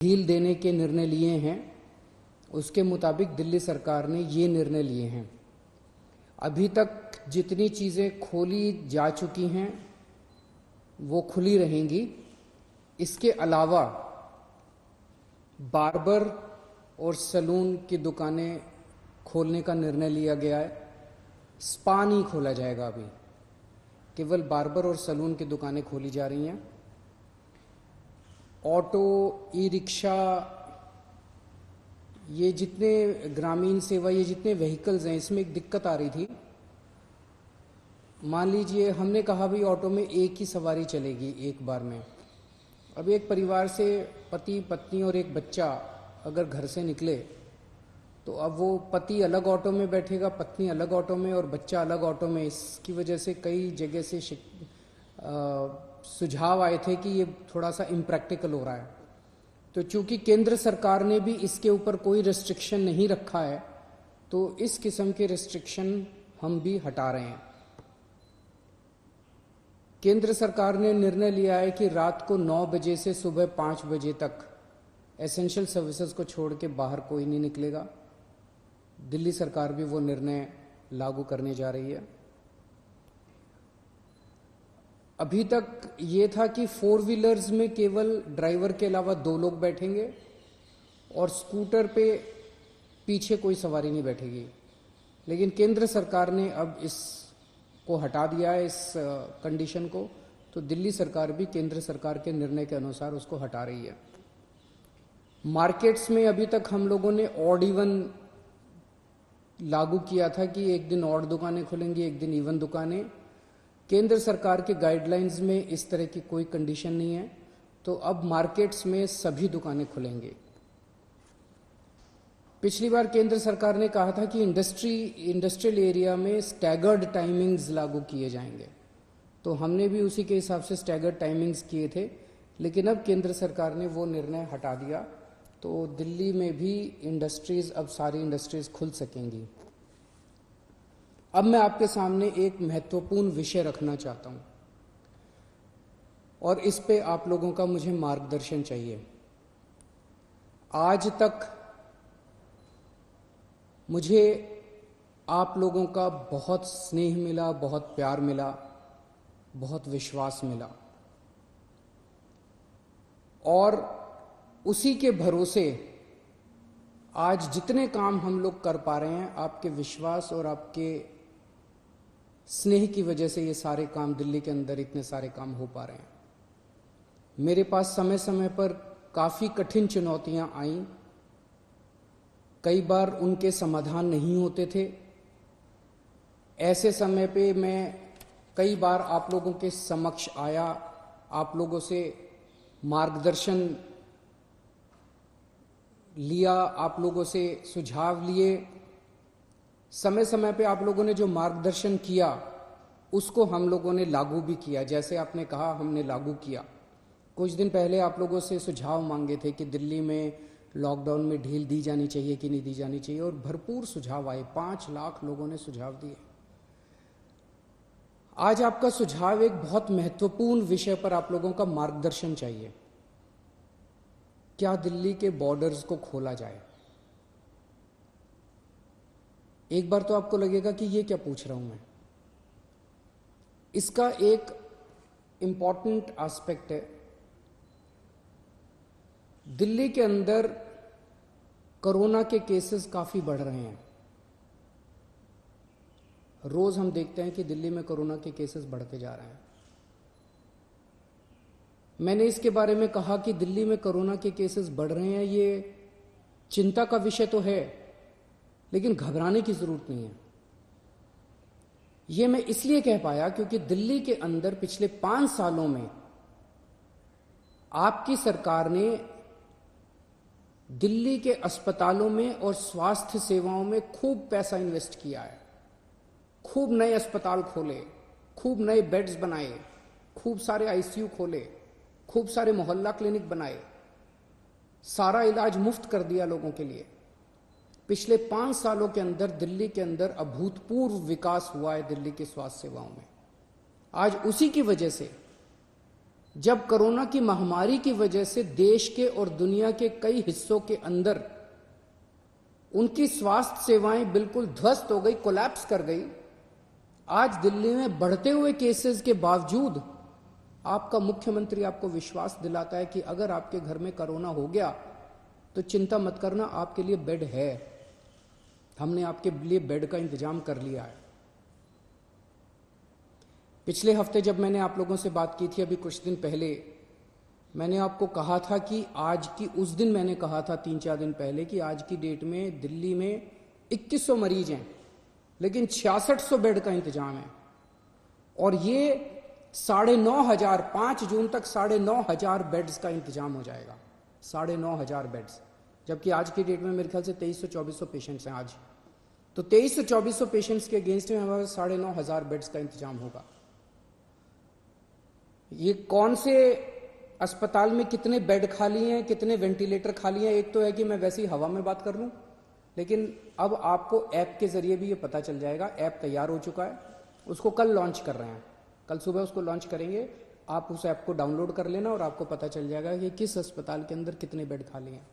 ढील देने के निर्णय लिए हैं, उसके मुताबिक दिल्ली सरकार ने ये निर्णय लिए हैं। अभी तक जितनी चीज़ें खोली जा चुकी हैं वो खुली रहेंगी। इसके अलावा बार्बर और सैलून की दुकानें खोलने का निर्णय लिया गया है। स्पा नहीं खोला जाएगा, अभी केवल बार्बर और सैलून की दुकानें खोली जा रही हैं। ऑटो, ई रिक्शा, ये जितने ग्रामीण सेवा, ये जितने व्हीकल्स हैं, इसमें एक दिक्कत आ रही थी। मान लीजिए हमने कहा भाई ऑटो में एक ही सवारी चलेगी एक बार में। अब एक परिवार से पति, पत्नी और एक बच्चा अगर घर से निकले तो अब वो पति अलग ऑटो में बैठेगा, पत्नी अलग ऑटो में और बच्चा अलग ऑटो में। इसकी वजह से कई जगह से सुझाव आए थे कि ये थोड़ा सा इम्प्रैक्टिकल हो रहा है। तो चूंकि केंद्र सरकार ने भी इसके ऊपर कोई रिस्ट्रिक्शन नहीं रखा है, तो इस किस्म के रिस्ट्रिक्शन हम भी हटा रहे हैं। केंद्र सरकार ने निर्णय लिया है कि रात को 9 बजे से सुबह 5 बजे तक एसेंशियल सर्विसेज को छोड़ के बाहर कोई नहीं निकलेगा। दिल्ली सरकार भी वो निर्णय लागू करने जा रही है। अभी तक ये था कि 4 व्हीलर्स में केवल ड्राइवर के अलावा 2 लोग बैठेंगे और स्कूटर पे पीछे कोई सवारी नहीं बैठेगी। लेकिन केंद्र सरकार ने अब इसको हटा दिया है, इस कंडीशन को। तो दिल्ली सरकार भी केंद्र सरकार के निर्णय के अनुसार उसको हटा रही है। मार्केट्स में अभी तक हम लोगों ने ऑड इवन लागू किया था कि एक दिन ऑड दुकानें खुलेंगी, एक दिन इवन दुकानें। केंद्र सरकार के गाइडलाइंस में इस तरह की कोई कंडीशन नहीं है, तो अब मार्केट्स में सभी दुकानें खुलेंगी। पिछली बार केंद्र सरकार ने कहा था कि इंडस्ट्रियल एरिया में स्टैगर्ड टाइमिंग्स लागू किए जाएंगे, तो हमने भी उसी के हिसाब से स्टैगर्ड टाइमिंग्स किए थे। लेकिन अब केंद्र सरकार ने वो निर्णय हटा दिया, तो दिल्ली में भी इंडस्ट्रीज, अब सारी इंडस्ट्रीज खुल सकेंगी। अब मैं आपके सामने एक महत्वपूर्ण विषय रखना चाहता हूं और इस पे आप लोगों का मुझे मार्गदर्शन चाहिए। आज तक मुझे आप लोगों का बहुत स्नेह मिला, बहुत प्यार मिला, बहुत विश्वास मिला, और उसी के भरोसे आज जितने काम हम लोग कर पा रहे हैं, आपके विश्वास और आपके स्नेह की वजह से ये सारे काम, दिल्ली के अंदर इतने सारे काम हो पा रहे हैं। मेरे पास समय समय पर काफ़ी कठिन चुनौतियां आईं, कई बार उनके समाधान नहीं होते थे। ऐसे समय पे मैं कई बार आप लोगों के समक्ष आया, आप लोगों से मार्गदर्शन लिया, आप लोगों से सुझाव लिए। समय समय पे आप लोगों ने जो मार्गदर्शन किया उसको हम लोगों ने लागू भी किया। जैसे आपने कहा, हमने लागू किया। कुछ दिन पहले आप लोगों से सुझाव मांगे थे कि दिल्ली में लॉकडाउन में ढील दी जानी चाहिए कि नहीं दी जानी चाहिए, और भरपूर सुझाव आए। 5 लाख लोगों ने सुझाव दिए। आज आपका सुझाव एक बहुत महत्वपूर्ण विषय पर आप लोगों का मार्गदर्शन चाहिए। क्या दिल्ली के बॉर्डर्स को खोला जाए? एक बार तो आपको लगेगा कि ये क्या पूछ रहा हूं मैं। इसका एक इंपॉर्टेंट एस्पेक्ट है, दिल्ली के अंदर कोरोना के केसेस काफी बढ़ रहे हैं। रोज हम देखते हैं कि दिल्ली में कोरोना के केसेस बढ़ते जा रहे हैं। मैंने इसके बारे में कहा कि दिल्ली में कोरोना के केसेस बढ़ रहे हैं, ये चिंता का विषय तो है, लेकिन घबराने की जरूरत नहीं है। यह मैं इसलिए कह पाया क्योंकि दिल्ली के अंदर पिछले 5 सालों में आपकी सरकार ने दिल्ली के अस्पतालों में और स्वास्थ्य सेवाओं में खूब पैसा इन्वेस्ट किया है। खूब नए अस्पताल खोले, खूब नए बेड्स बनाए, खूब सारे आईसीयू खोले, खूब सारे मोहल्ला क्लिनिक बनाए, सारा इलाज मुफ्त कर दिया लोगों के लिए। पिछले 5 सालों के अंदर दिल्ली के अंदर अभूतपूर्व विकास हुआ है दिल्ली की स्वास्थ्य सेवाओं में। आज उसी की वजह से जब कोरोना की महामारी की वजह से देश के और दुनिया के कई हिस्सों के अंदर उनकी स्वास्थ्य सेवाएं बिल्कुल ध्वस्त हो गई, कोलैप्स कर गई, आज दिल्ली में बढ़ते हुए केसेस के बावजूद आपका मुख्यमंत्री आपको विश्वास दिलाता है कि अगर आपके घर में कोरोना हो गया तो चिंता मत करना, आपके लिए बेड है, हमने आपके लिए बेड का इंतजाम कर लिया है। पिछले हफ्ते जब मैंने आप लोगों से बात की थी, अभी कुछ दिन पहले, मैंने आपको कहा था कि आज की, उस दिन मैंने कहा था 3-4 दिन पहले कि आज की डेट में दिल्ली में 2100 मरीज हैं, लेकिन 6600 बेड का इंतजाम है। और ये 9,500, 5 जून तक 9,500 बेड्स का इंतजाम हो जाएगा, 9,500 बेड्स। जबकि आज की डेट में मेरे ख्याल से 2300-2400 पेशेंट्स हैं आज। तो 2300-2400 पेशेंट्स के अगेंस्ट में हमारे 9,500 बेड्स का इंतजाम होगा। ये कौन से अस्पताल में कितने बेड खाली हैं, कितने वेंटिलेटर खाली हैं, एक तो है कि मैं वैसी हवा में बात कर लूं, लेकिन अब आपको ऐप के जरिए भी ये पता चल जाएगा। ऐप तैयार हो चुका है, उसको कल लॉन्च कर रहे हैं, कल सुबह उसको लॉन्च करेंगे। आप उस ऐप को डाउनलोड कर लेना और आपको पता चल जाएगा कि किस अस्पताल के अंदर कितने बेड खाली हैं।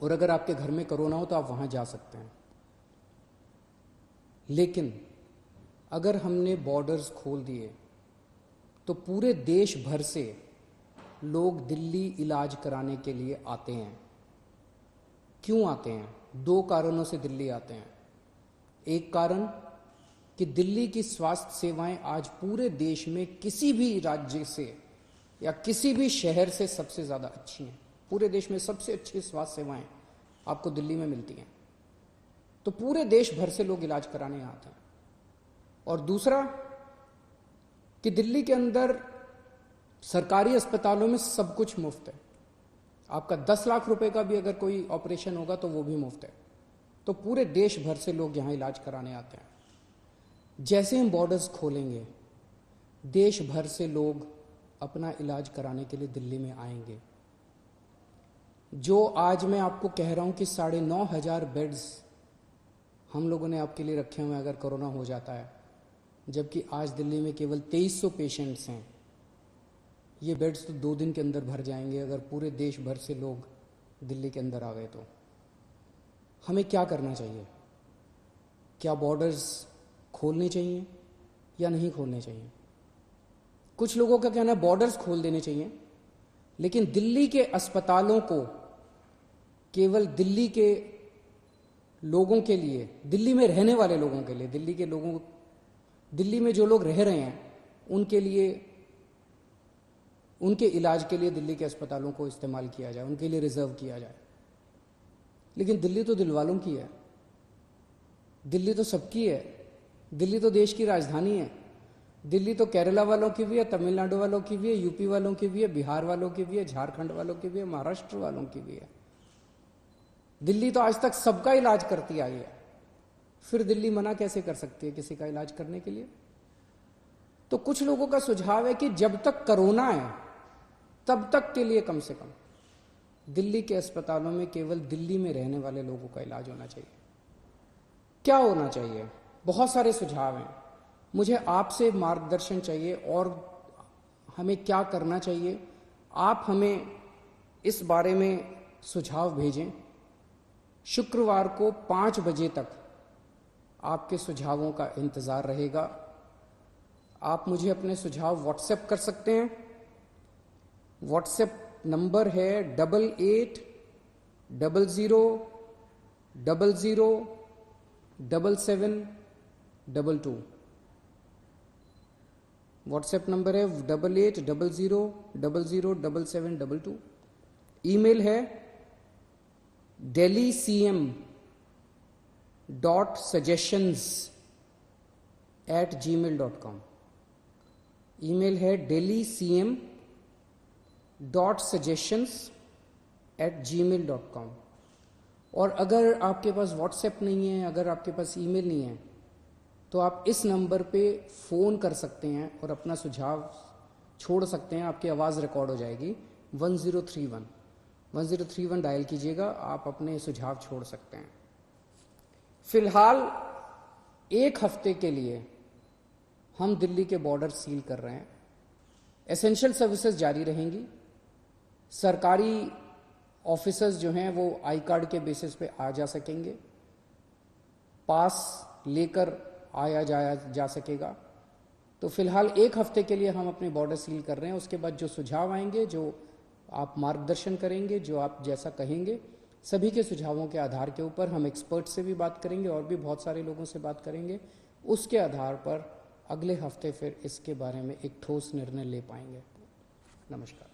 और अगर आपके घर में कोरोना हो तो आप वहां जा सकते हैं। लेकिन अगर हमने बॉर्डर्स खोल दिए तो पूरे देश भर से लोग दिल्ली इलाज कराने के लिए आते हैं। क्यों आते हैं? 2 कारणों से दिल्ली आते हैं। एक कारण कि दिल्ली की स्वास्थ्य सेवाएं आज पूरे देश में किसी भी राज्य से या किसी भी शहर से सबसे ज्यादा अच्छी हैं। पूरे देश में सबसे अच्छी स्वास्थ्य सेवाएं आपको दिल्ली में मिलती हैं। तो पूरे देश भर से लोग इलाज कराने आते हैं। और दूसरा कि दिल्ली के अंदर सरकारी अस्पतालों में सब कुछ मुफ्त है। आपका 10 लाख रुपए का भी अगर कोई ऑपरेशन होगा तो वो भी मुफ्त है। तो पूरे देश भर से लोग यहां इलाज कराने आते हैं। जैसे हम बॉर्डर्स खोलेंगे, देश भर से लोग अपना इलाज कराने के लिए दिल्ली में आएंगे। जो आज मैं आपको कह रहा हूं कि 9,500 बेड्स हम लोगों ने आपके लिए रखे हुए अगर कोरोना हो जाता है, जबकि आज दिल्ली में केवल 2300 पेशेंट्स हैं। ये बेड्स तो 2 दिन के अंदर भर जाएंगे अगर पूरे देश भर से लोग दिल्ली के अंदर आ गए। तो हमें क्या करना चाहिए? क्या बॉर्डर्स खोलने चाहिए या नहीं खोलने चाहिए? कुछ लोगों का कहना है बॉर्डर्स खोल देने चाहिए, लेकिन दिल्ली के अस्पतालों को केवल दिल्ली के लोगों के लिए, दिल्ली में रहने वाले लोगों के लिए, दिल्ली में जो लोग रह रहे हैं उनके लिए, उनके इलाज के लिए दिल्ली के अस्पतालों को इस्तेमाल किया जाए, उनके लिए रिजर्व किया जाए। लेकिन दिल्ली तो दिल वालों की है, दिल्ली तो सबकी है, दिल्ली तो देश की राजधानी है। दिल्ली तो केरला वालों की भी है, तमिलनाडु वालों की भी है, यूपी वालों की भी है, बिहार वालों की भी है, झारखंड वालों की भी है, महाराष्ट्र वालों की भी है। दिल्ली तो आज तक सबका इलाज करती आई है। फिर दिल्ली मना कैसे कर सकती है किसी का इलाज करने के लिए? तो कुछ लोगों का सुझाव है कि जब तक कोरोना है तब तक के लिए कम से कम दिल्ली के अस्पतालों में केवल दिल्ली में रहने वाले लोगों का इलाज होना चाहिए। क्या होना चाहिए? बहुत सारे सुझाव हैं। मुझे आपसे मार्गदर्शन चाहिए और हमें क्या करना चाहिए। आप हमें इस बारे में सुझाव भेजें। शुक्रवार को 5 बजे तक आपके सुझावों का इंतजार रहेगा। आप मुझे अपने सुझाव व्हाट्सएप कर सकते हैं। व्हाट्सएप नंबर है 8800007722। व्हाट्सएप नंबर है 8800007722। ईमेल है delhi.cm.suggestions@gmail.com। ईमेल है delhi.cm.suggestions@gmail.com। और अगर आपके पास व्हाट्सएप नहीं है, अगर आपके पास ईमेल नहीं है, तो आप इस नंबर पे फ़ोन कर सकते हैं और अपना सुझाव छोड़ सकते हैं। आपकी आवाज़ रिकॉर्ड हो जाएगी। 1031 डायल कीजिएगा, आप अपने सुझाव छोड़ सकते हैं। फिलहाल 1 हफ्ते के लिए हम दिल्ली के बॉर्डर सील कर रहे हैं। एसेंशियल सर्विसेज जारी रहेंगी। सरकारी ऑफिसर्स जो हैं वो आई कार्ड के बेसिस पे आ जा सकेंगे, पास लेकर आया जाया जा सकेगा। तो फिलहाल 1 हफ्ते के लिए हम अपने बॉर्डर सील कर रहे हैं। उसके बाद जो सुझाव आएंगे, जो आप मार्गदर्शन करेंगे, जो आप जैसा कहेंगे, सभी के सुझावों के आधार के ऊपर हम एक्सपर्ट से भी बात करेंगे और भी बहुत सारे लोगों से बात करेंगे। उसके आधार पर अगले हफ्ते फिर इसके बारे में एक ठोस निर्णय ले पाएंगे। नमस्कार।